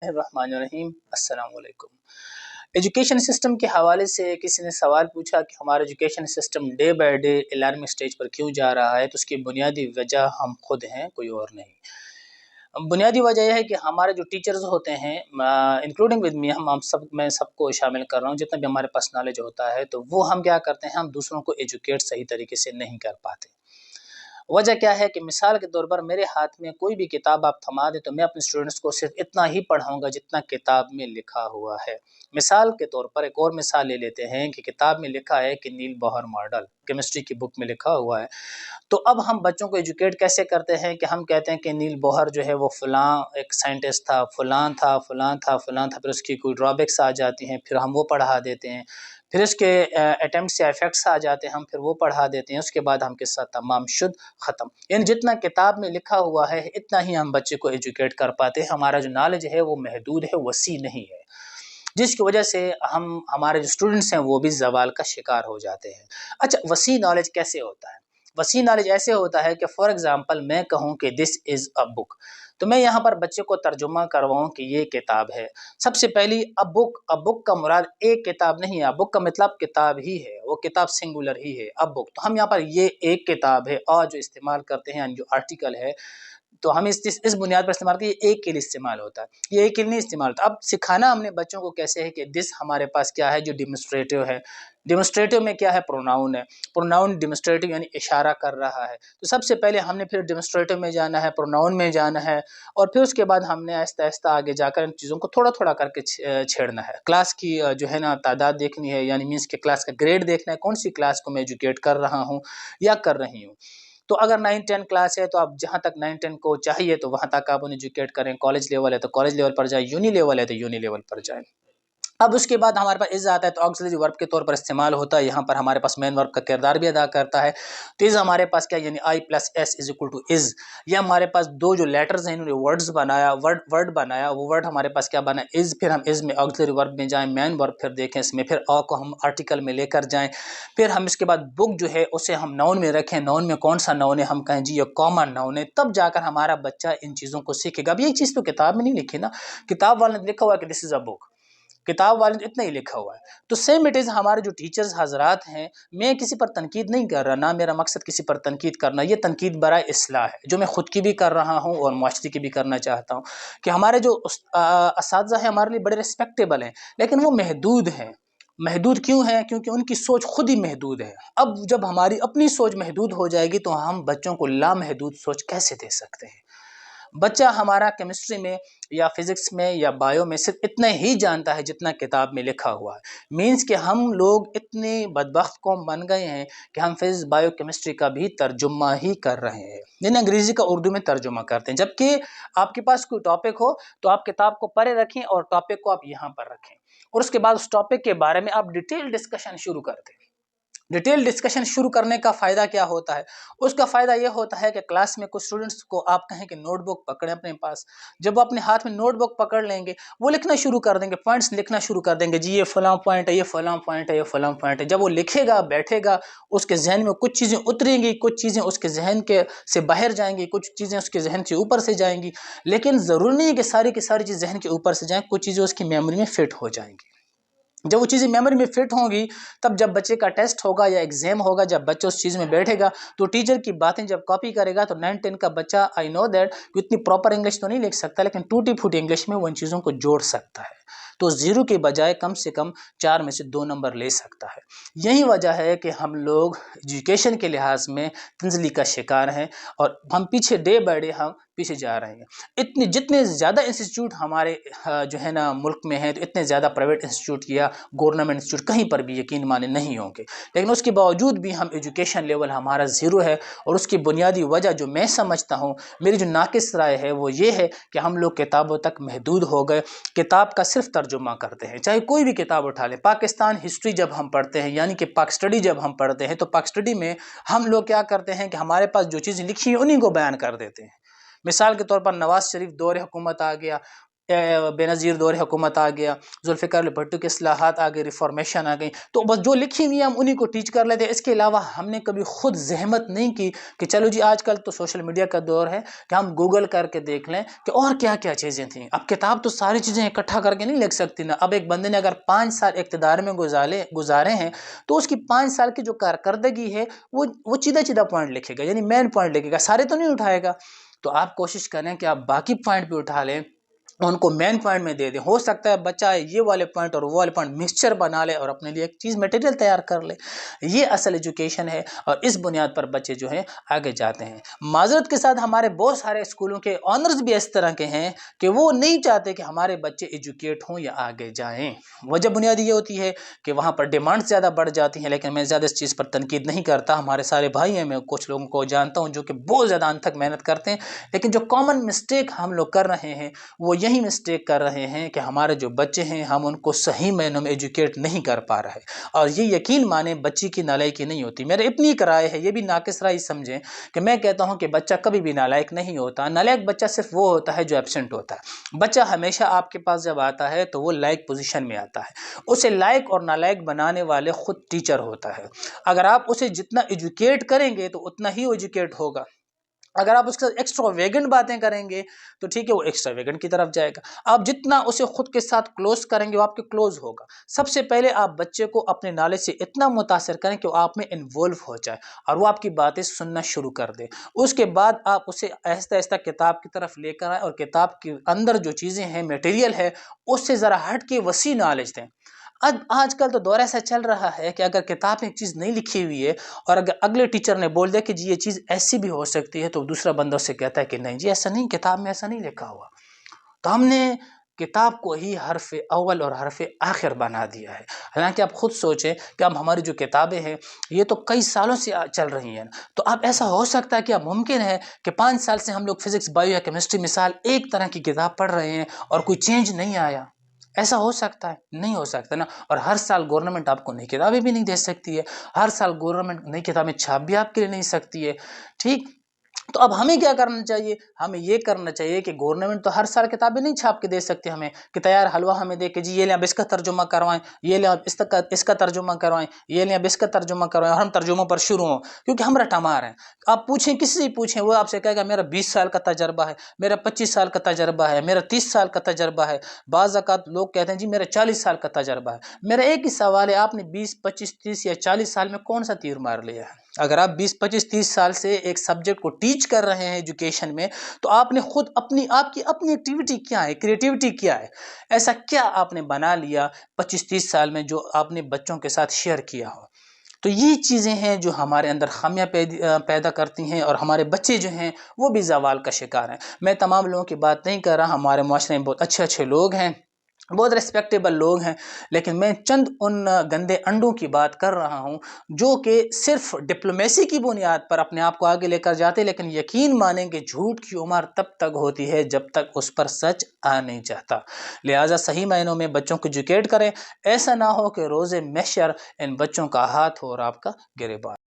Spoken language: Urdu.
الرحمن الرحیم، السلام علیکم۔ ایجوکیشن سسٹم کے حوالے سے کسی نے سوال پوچھا کہ ہمارا education system day by day alarming stage پر کیوں جا رہا ہے، تو اس کی بنیادی وجہ ہم خود ہیں، کوئی اور نہیں۔ بنیادی وجہ یہ ہے کہ ہمارے جو ٹیچرز ہوتے ہیں، انکلوڈنگ ود می، میں سب کو شامل کر رہا ہوں، جتنا بھی ہمارے پاس نالج ہوتا ہے تو وہ ہم کیا کرتے ہیں، ہم دوسروں کو ایجوکیٹ صحیح طریقے سے نہیں کر پاتے۔ وجہ کیا ہے کہ مثال کے طور پر میرے ہاتھ میں کوئی بھی کتاب آپ تھما دیں تو میں اپنے اسٹوڈنٹس کو صرف اتنا ہی پڑھاؤں گا جتنا کتاب میں لکھا ہوا ہے۔ مثال کے طور پر ایک اور مثال لے لیتے ہیں کہ کتاب میں لکھا ہے کہ نیل بوہر ماڈل کیمسٹری کی بک میں لکھا ہوا ہے، تو اب ہم بچوں کو ایجوکیٹ کیسے کرتے ہیں کہ ہم کہتے ہیں کہ نیل بوہر جو ہے وہ فلاں ایک سائنٹسٹ تھا، فلاں تھا، پھر اس کی کوئی ڈرابیکس آ جاتی ہیں، پھر ہم وہ پڑھا دیتے ہیں، پھر اس کے اٹیمپٹس یا ایفیکٹس آ جاتے ہیں، ہم پھر وہ پڑھا دیتے ہیں، اس کے بعد ہم قصہ تمام شد ختم۔ یعنی جتنا کتاب میں لکھا ہوا ہے اتنا ہی ہم بچے کو ایجوکیٹ کر پاتے ہیں۔ ہمارا جو نالج ہے وہ محدود ہے، وسیع نہیں ہے، جس کی وجہ سے ہمارے جو اسٹوڈنٹس ہیں وہ بھی زوال کا شکار ہو جاتے ہیں۔ اچھا، وسیع نالج کیسے ہوتا ہے؟ وسیع نالج ایسے ہوتا ہے کہ فار ایگزامپل میں کہوں کہ دس از اے بک، تو میں یہاں پر بچے کو ترجمہ کرواؤں کہ یہ کتاب ہے۔ سب سے پہلی ابک کا مراد ایک کتاب نہیں ہے، ابک کا مطلب کتاب ہی ہے، وہ کتاب سنگولر ہی ہے، ابک۔ تو ہم یہاں پر یہ ایک کتاب ہے اور جو استعمال کرتے ہیں جو آرٹیکل ہے، تو ہم اس بنیاد پر استعمال کرتے ہیں، یہ ایک کے لیے استعمال ہوتا ہے، یہ ایک کے لیے نہیں استعمال ہوتا۔ اب سکھانا ہم نے بچوں کو کیسے ہے کہ دس ہمارے پاس کیا ہے جو ڈیمونسٹریٹو ہے، ڈیمونسٹریٹو میں کیا ہے، پروناؤن ہے، پروناؤن ڈیمونسٹریٹو یعنی اشارہ کر رہا ہے، تو سب سے پہلے ہم نے پھر ڈیمونسٹریٹو میں جانا ہے، پروناؤن میں جانا ہے، اور پھر اس کے بعد ہم نے آہستہ آہستہ آگے جا کر ان چیزوں کو تھوڑا تھوڑا کر کے چھیڑنا ہے۔ کلاس کی جو ہے نا تعداد دیکھنی ہے، یعنی مینس کہ کلاس کا گریڈ دیکھنا ہے، کون سی کلاس کو میں ایجوکیٹ کر رہا ہوں یا کر رہی ہوں۔ تو اگر 9-10 کلاس ہے تو آپ جہاں تک 9-10 کو چاہیے تو وہاں تک آپ انہیں ایجوکیٹ کریں، کالج لیول ہے تو کالج لیول پر جائیں، یونی لیول ہے تو یونی لیول پر جائیں۔ اب اس کے بعد ہمارے پاس از آتا ہے تو آکسیلری ورب کے طور پر استعمال ہوتا ہے، یہاں پر ہمارے پاس مین ورب کا کردار بھی ادا کرتا ہے۔ تو از ہمارے پاس کیا، یعنی I plus S is equal to is, یہ ہمارے پاس دو جو لیٹرز ہیں انہوں نے ورڈز بنایا، ورڈ بنایا، وہ ورڈ ہمارے پاس کیا بنا از، پھر ہم از میں آکسیلری ورب میں جائیں، مین ورب پھر دیکھیں اس میں، پھر آ کو ہم آرٹیکل میں لے کر جائیں، پھر ہم اس کے بعد بک جو ہے اسے ہم ناؤن میں رکھیں، ناؤن میں کون سا ناؤن ہے، ہم کہیں جی یہ کامن ناؤن ہے، تب جا کر ہمارا بچہ ان چیزوں کو سیکھے گا۔ اب یہ چیز تو کتاب میں نہیں لکھی نا، کتاب والے نے لکھا ہوا ہے کہ دس از اے بک، کتاب والے نے اتنا ہی لکھا ہوا ہے۔ تو سیم اٹ از ہمارے جو ٹیچرز حضرات ہیں، میں کسی پر تنقید نہیں کر رہا، نہ میرا مقصد کسی پر تنقید کرنا، یہ تنقید برائے اصلاح ہے جو میں خود کی بھی کر رہا ہوں اور معاشرے کی بھی کرنا چاہتا ہوں، کہ ہمارے جو اساتذہ ہیں ہمارے لیے بڑے ریسپیکٹیبل ہیں، لیکن وہ محدود ہیں۔ محدود کیوں ہیں؟ کیونکہ ان کی سوچ خود ہی محدود ہے۔ اب جب ہماری اپنی سوچ محدود ہو جائے گی تو ہم بچوں کو لامحدود سوچ کیسے دے سکتے ہیں؟ بچہ ہمارا کیمسٹری میں یا فزکس میں یا بایو میں صرف اتنا ہی جانتا ہے جتنا کتاب میں لکھا ہوا ہے، مینس کہ ہم لوگ اتنے بدبخت قوم بن گئے ہیں کہ ہم فزکس بایو کیمسٹری کا بھی ترجمہ ہی کر رہے ہیں، یعنی انگریزی کا اردو میں ترجمہ کرتے ہیں، جبکہ آپ کے پاس کوئی ٹاپک ہو تو آپ کتاب کو پڑھے رکھیں اور ٹاپک کو آپ یہاں پر رکھیں، اور اس کے بعد اس ٹاپک کے بارے میں آپ ڈیٹیل ڈسکشن شروع کر دیں۔ ڈیٹیل ڈسکشن شروع کرنے کا فائدہ کیا ہوتا ہے؟ اس کا فائدہ یہ ہوتا ہے کہ کلاس میں کچھ اسٹوڈنٹس کو آپ کہیں کہ نوٹ بک پکڑیں اپنے پاس، جب وہ اپنے ہاتھ میں نوٹ بک پکڑ لیں گے وہ لکھنا شروع کر دیں گے، پوائنٹس لکھنا شروع کر دیں گے، جی یہ فلاں پوائنٹ ہے، یہ فلاں پوائنٹ ہے، یہ فلاں پوائنٹ ہے۔ جب وہ لکھے گا، بیٹھے گا، اس کے ذہن میں کچھ چیزیں اتریں گی، کچھ چیزیں اس کے ذہن کے سے باہر جائیں گی، کچھ چیزیں اس کے ذہن سے اوپر سے جائیں گی، لیکن ضروری نہیں ہے کہ ساری چیز ذہن کے اوپر سے جائیں، کچھ چیزیں اس کی میموری میں فٹ ہو جائیں گی۔ جب وہ چیزیں میموری میں فٹ ہوں گی تب جب بچے کا ٹیسٹ ہوگا یا ایگزام ہوگا، جب بچہ اس چیز میں بیٹھے گا تو ٹیچر کی باتیں جب کاپی کرے گا تو 9-10 کا بچہ آئی نو دیٹ اتنی پراپر انگلش تو نہیں لکھ سکتا، لیکن ٹوٹی پھوٹی انگلش میں وہ ان چیزوں کو جوڑ سکتا ہے، تو 0 کے بجائے کم سے کم 4 میں سے 2 نمبر لے سکتا ہے۔ یہی وجہ ہے کہ ہم لوگ ایجوکیشن کے لحاظ میں تنزلی کا شکار ہیں اور ہم پیچھے ڈے بائی ڈے ہم پیچھے جا رہے ہیں۔ جتنے زیادہ انسٹیٹیوٹ ہمارے جو ہے نا ملک میں ہیں، تو اتنے زیادہ پرائیویٹ انسٹیٹیوٹ یا گورنمنٹ انسٹیٹیوٹ کہیں پر بھی یقین مانے نہیں ہوں گے، لیکن اس کے باوجود بھی ہم ایجوکیشن لیول ہمارا 0 ہے، اور اس کی بنیادی وجہ جو میں سمجھتا ہوں، میری جو ناقص رائے ہے وہ یہ ہے کہ ہم لوگ کتابوں تک محدود ہو گئے، کتاب کا صرف ترجمہ کرتے ہیں، چاہے کوئی بھی کتاب اٹھا لیں۔ پاکستان ہسٹری جب ہم پڑھتے ہیں، یعنی کہ پاک اسٹڈی جب ہم پڑھتے ہیں، تو پاک اسٹڈی میں ہم لوگ کیا کرتے ہیں کہ ہمارے پاس جو چیزیں لکھی ہیں انہیں کو بیان کر دیتے ہیں۔ مثال کے طور پر نواز شریف دور حکومت آ گیا، بے نظیر دور حکومت آ گیا، ذوالفقار علی بھٹو کے اصلاحات آ گئے، ریفارمیشن آ گئی، تو بس جو لکھی ہوئی ہے ہم انہی کو ٹیچ کر لیتے ہیں۔ اس کے علاوہ ہم نے کبھی خود زحمت نہیں کی کہ چلو جی آج کل تو سوشل میڈیا کا دور ہے کہ ہم گوگل کر کے دیکھ لیں کہ اور کیا کیا چیزیں تھیں۔ اب کتاب تو ساری چیزیں اکٹھا کر کے نہیں لکھ سکتی نا۔ اب ایک بندے نے اگر 5 سال اقتدار میں گزارے ہیں تو اس کی 5 سال کی جو کارکردگی ہے وہ چیدہ چیدہ پوائنٹ لکھے گا، یعنی مین پوائنٹ لکھے گا، سارے تو نہیں اٹھائے گا۔ تو آپ کوشش کریں کہ آپ باقی پوائنٹ بھی اٹھا لیں، ان کو مین پوائنٹ میں دے دیں۔ ہو سکتا ہے بچہ یہ والے پوائنٹ اور وہ والے پوائنٹ مکسچر بنا لے اور اپنے لیے ایک چیز میٹیریل تیار کر لے۔ یہ اصل ایجوکیشن ہے، اور اس بنیاد پر بچے جو ہیں آگے جاتے ہیں۔ معذرت کے ساتھ ہمارے بہت سارے اسکولوں کے آنرز بھی اس طرح کے ہیں کہ وہ نہیں چاہتے کہ ہمارے بچے ایجوکیٹ ہوں یا آگے جائیں۔ وجہ بنیادی یہ ہوتی ہے کہ وہاں پر ڈیمانڈ زیادہ بڑھ جاتی ہیں، لیکن میں زیادہ اس چیز پر تنقید نہیں کرتا۔ ہمارے سارے بھائی ہیں، میں کچھ لوگوں کو جانتا ہوں جو کہ بہت زیادہ انتھک محنت کرتے ہیں، لیکن جو کامن مسٹیک ہم لوگ کر رہے ہیں وہ یہی مسٹیک کر رہے ہیں کہ ہمارے جو بچے ہیں ہم ان کو صحیح معنوں میں ایجوکیٹ نہیں کر پا رہے۔ اور یہ یقین مانیں بچی کی نالائکی نہیں ہوتی، میرے اپنی ایک رائے ہے، یہ بھی ناقص رائے سمجھیں کہ میں کہتا ہوں کہ بچہ کبھی بھی نالائق نہیں ہوتا۔ نالائق بچہ صرف وہ ہوتا ہے جو ایبسنٹ ہوتا ہے۔ بچہ ہمیشہ آپ کے پاس جب آتا ہے تو وہ لائق پوزیشن میں آتا ہے، اسے لائق اور نالائق بنانے والے خود ٹیچر ہوتا ہے۔ اگر آپ اسے جتنا ایجوکیٹ کریں گے تو اتنا ہی ایجوکیٹ ہوگا۔ اگر آپ اس کے ساتھ ایکسٹرا ویگن باتیں کریں گے تو ٹھیک ہے، وہ ایکسٹرا ویگن کی طرف جائے گا۔ آپ جتنا اسے خود کے ساتھ کلوز کریں گے وہ آپ کے کلوز ہوگا۔ سب سے پہلے آپ بچے کو اپنے نالج سے اتنا متاثر کریں کہ وہ آپ میں انوولو ہو جائے اور وہ آپ کی باتیں سننا شروع کر دے۔ اس کے بعد آپ اسے آہستہ آہستہ کتاب کی طرف لے کر آئیں اور کتاب کے اندر جو چیزیں ہیں، میٹیریل ہے، اس سے ذرا ہٹ کے وسیع نالج دیں۔ آج کل تو دور ایسا چل رہا ہے کہ اگر کتاب میں ایک چیز نہیں لکھی ہوئی ہے اور اگر اگلے ٹیچر نے بول دیا کہ جی یہ چیز ایسی بھی ہو سکتی ہے، تو دوسرا بندہ اس سے کہتا ہے کہ نہیں جی ایسا نہیں، کتاب میں ایسا نہیں لکھا ہوا۔ تو ہم نے کتاب کو ہی حرف اول اور حرف آخر بنا دیا ہے۔ حالانکہ آپ خود سوچیں کہ اب ہماری جو کتابیں ہیں یہ تو کئی سالوں سے چل رہی ہیں، تو اب ایسا ہو سکتا ہے کہ اب ممکن ہے کہ 5 سال سے ہم لوگ فزکس، بایو یا کیمسٹری مثال ایک طرح کی کتاب پڑھ رہے ہیں اور کوئی چینج نہیں آیا۔ ایسا ہو سکتا ہے؟ نہیں ہو سکتا نا۔ اور ہر سال گورنمنٹ آپ کو نئی کتابیں بھی نہیں دے سکتی ہے، ہر سال گورنمنٹ نئی کتابیں چھاپ بھی آپ کے لیے نہیں سکتی ہے، ٹھیک؟ تو اب ہمیں کیا کرنا چاہیے؟ ہمیں یہ کرنا چاہیے کہ گورنمنٹ تو ہر سال کتابیں نہیں چھاپ کے دے سکتے ہمیں کہ تیار حلوہ ہمیں دے کہ جی یہ لیں اب اس کا ترجمہ کروائیں، یہ لیں اب اس کا ترجمہ کروائیں، یہ لیں اب اس کا ترجمہ کروائیں، اور ہم ترجموں پر شروع ہوں، کیونکہ ہم رٹا مار ہیں۔ آپ پوچھیں، کسی سے پوچھیں، وہ آپ سے کہے گا میرا 20 سال کا تجربہ ہے، میرا 25 سال کا تجربہ ہے، میرا 30 سال کا تجربہ ہے۔ بعض اوقات لوگ کہتے ہیں جی میرا 40 سال کا تجربہ ہے۔ میرا ایک ہی سوال ہے، آپ نے 20، 25، 30 یا 40 سال میں کون سا تیر مار لیا ہے؟ اگر آپ 20، 25، 30 سال سے ایک سبجیکٹ کو ٹیچ کر رہے ہیں ایجوکیشن میں، تو آپ نے خود آپ کی اپنی ایکٹیویٹی کیا ہے، کریٹیوٹی کیا ہے؟ ایسا کیا آپ نے بنا لیا 25، 30 سال میں جو آپ نے بچوں کے ساتھ شیئر کیا ہو؟ تو یہ چیزیں ہیں جو ہمارے اندر خامیاں پیدا کرتی ہیں، اور ہمارے بچے جو ہیں وہ بھی زوال کا شکار ہیں۔ میں تمام لوگوں کی بات نہیں کر رہا، ہمارے معاشرے میں بہت اچھے اچھے لوگ ہیں، بہت ریسپیکٹیبل لوگ ہیں، لیکن میں چند ان گندے انڈوں کی بات کر رہا ہوں جو کہ صرف ڈپلومیسی کی بنیاد پر اپنے آپ کو آگے لے کر جاتے، لیکن یقین مانیں کہ جھوٹ کی عمر تب تک ہوتی ہے جب تک اس پر سچ آ نہیں جاتا۔ لہٰذا صحیح معنوں میں بچوں کو ایجوکیٹ کریں، ایسا نہ ہو کہ روز محشر ان بچوں کا ہاتھ ہو اور آپ کا گریبان۔